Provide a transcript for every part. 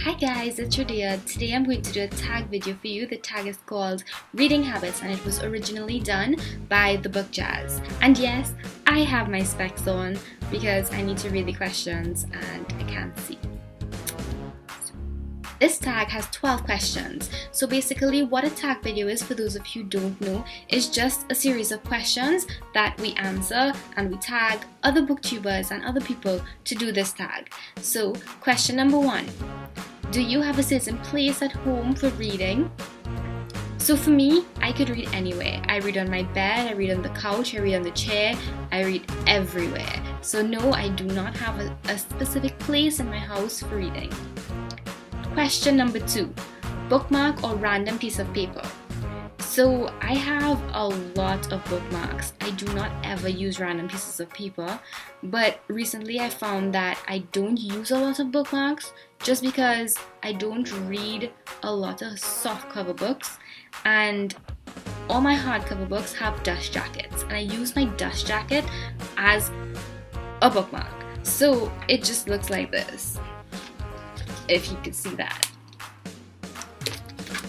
Hi guys, it's Radia. Today I'm going to do a tag video for you. The tag is called Reading Habits and it was originally done by The Book Jazz. And yes, I have my specs on because I need to read the questions and I can't see. This tag has 12 questions. So basically what a tag video is, for those of you who don't know, is just a series of questions that we answer and we tag other booktubers and other people to do this tag. So question number 1. Do you have a certain place at home for reading? So for me, I could read anywhere. I read on my bed, I read on the couch, I read on the chair, I read everywhere. So no, I do not have a specific place in my house for reading. Question number 2, bookmark or random piece of paper. So I have a lot of bookmarks. I do not ever use random pieces of paper, but recently I found that I don't use a lot of bookmarks just because I don't read a lot of softcover books, and all my hardcover books have dust jackets, and I use my dust jacket as a bookmark. So it just looks like this, if you could see that.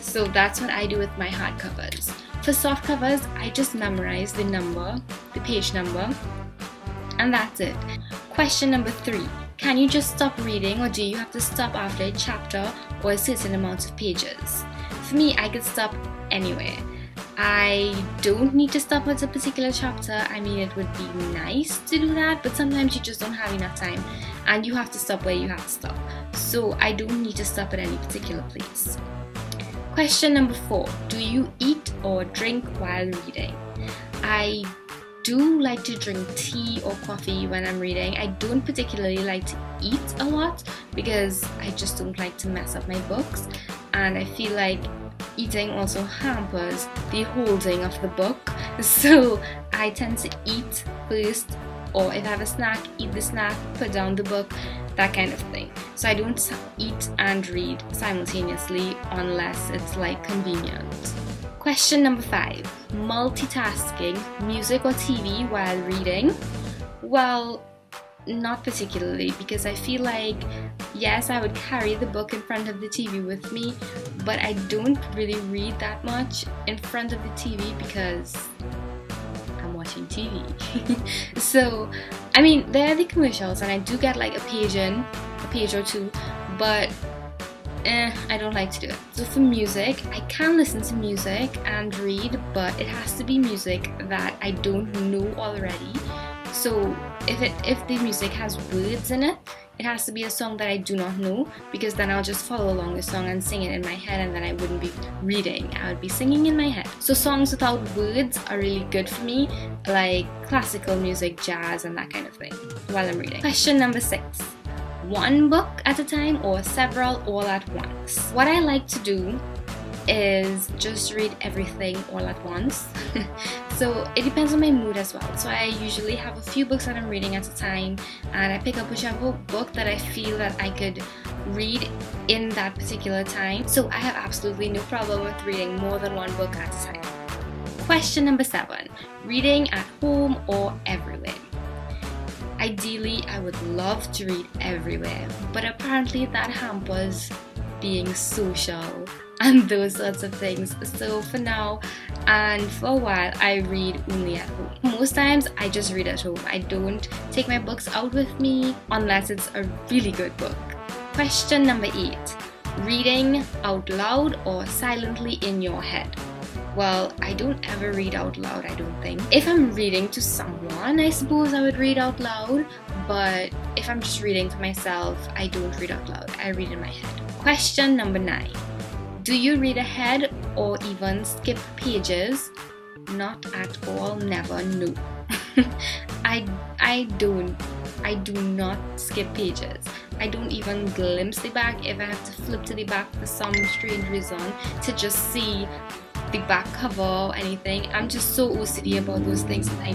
So that's what I do with my hardcovers. For softcovers, I just memorize the number, the page number, and that's it. Question number 3. Can you just stop reading, or do you have to stop after a chapter or a certain amount of pages? For me, I could stop anywhere. I don't need to stop at a particular chapter. I mean, it would be nice to do that, but sometimes you just don't have enough time and you have to stop where you have to stop. So I don't need to stop at any particular place. Question number 4. Do you eat or drink while reading? I do like to drink tea or coffee when I'm reading. I don't particularly like to eat a lot because I just don't like to mess up my books, and I feel like eating also hampers the holding of the book. So I tend to eat first, or if I have a snack, eat the snack, put down the book, that kind of thing. So I don't eat and read simultaneously unless it's like convenient. Question number 5. Multitasking, music or TV while reading? Well, not particularly, because I feel like, yes, I would carry the book in front of the TV with me, but I don't really read that much in front of the TV because I'm watching TV. So, I mean, there are the commercials and I do get like a page or two, but I don't like to do it. So for music, I can listen to music and read, but it has to be music that I don't know already. So if the music has words in it, it has to be a song that I do not know, because then I'll just follow along the song and sing it in my head, and then I wouldn't be reading, I would be singing in my head. So songs without words are really good for me, like classical music, jazz, and that kind of thing while I'm reading. Question number 6. One book at a time or several all at once? What I like to do is just read everything all at once. So it depends on my mood as well. So I usually have a few books that I'm reading at a time, and I pick up whichever book that I feel that I could read in that particular time. So I have absolutely no problem with reading more than one book at a time. Question number 7. Reading at home or everywhere? Ideally, I would love to read everywhere, but apparently that hampers being social and those sorts of things. So for now and for a while, I read only at home. Most times I just read at home. I don't take my books out with me unless it's a really good book. Question number 8. Reading out loud or silently in your head? Well, I don't ever read out loud, I don't think. If I'm reading to someone, I suppose I would read out loud, but if I'm just reading to myself, I don't read out loud. I read in my head. Question number 9. Do you read ahead or even skip pages? Not at all, never, no. I do not skip pages. I don't even glimpse the back if I have to flip to the back for some strange reason to just see the back cover or anything. I'm just so OCD about those things that I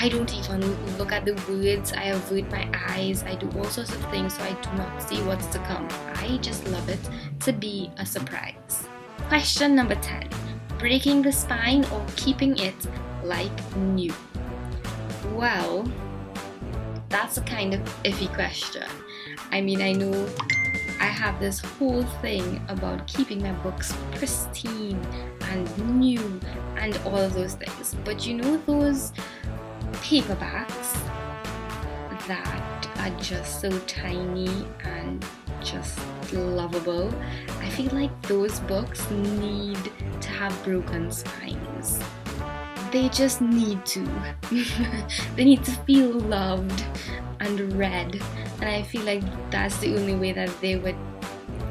don't even look at the words. I avert my eyes. I do all sorts of things so I do not see what's to come. I just love it to be a surprise. Question number 10. Breaking the spine or keeping it like new? Well, that's a kind of iffy question. I mean, I know I have this whole thing about keeping my books pristine and new and all of those things, but you know those paperbacks that are just so tiny and just lovable? I feel like those books need to have broken spines. They just need to. They need to feel loved and read, and I feel like that's the only way that they would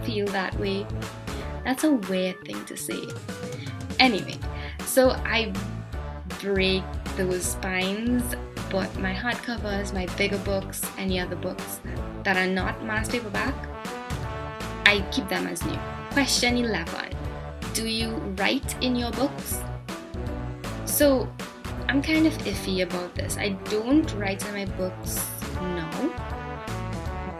feel that way. That's a weird thing to say. Anyway, so I break those spines, but my hardcovers, my bigger books, any other books that are not mass paperback, I keep them as new. Question 11. Do you write in your books? So I'm kind of iffy about this. I don't write in my books now,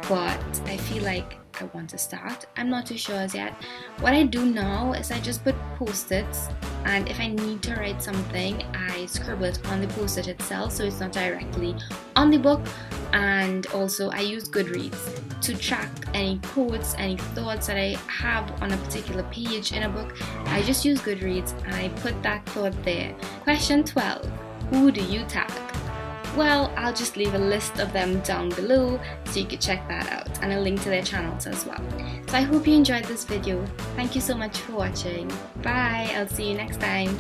but I feel like I want to start. I'm not too sure as yet. What I do now is I just put post-its, and if I need to write something, I scribble it on the post-it itself so it's not directly on the book. And also I use Goodreads to track any quotes, any thoughts that I have on a particular page in a book. I just use Goodreads and I put that thought there. Question 12. Who do you tag? Well, I'll just leave a list of them down below so you can check that out, and a link to their channels as well. So I hope you enjoyed this video. Thank you so much for watching. Bye, I'll see you next time.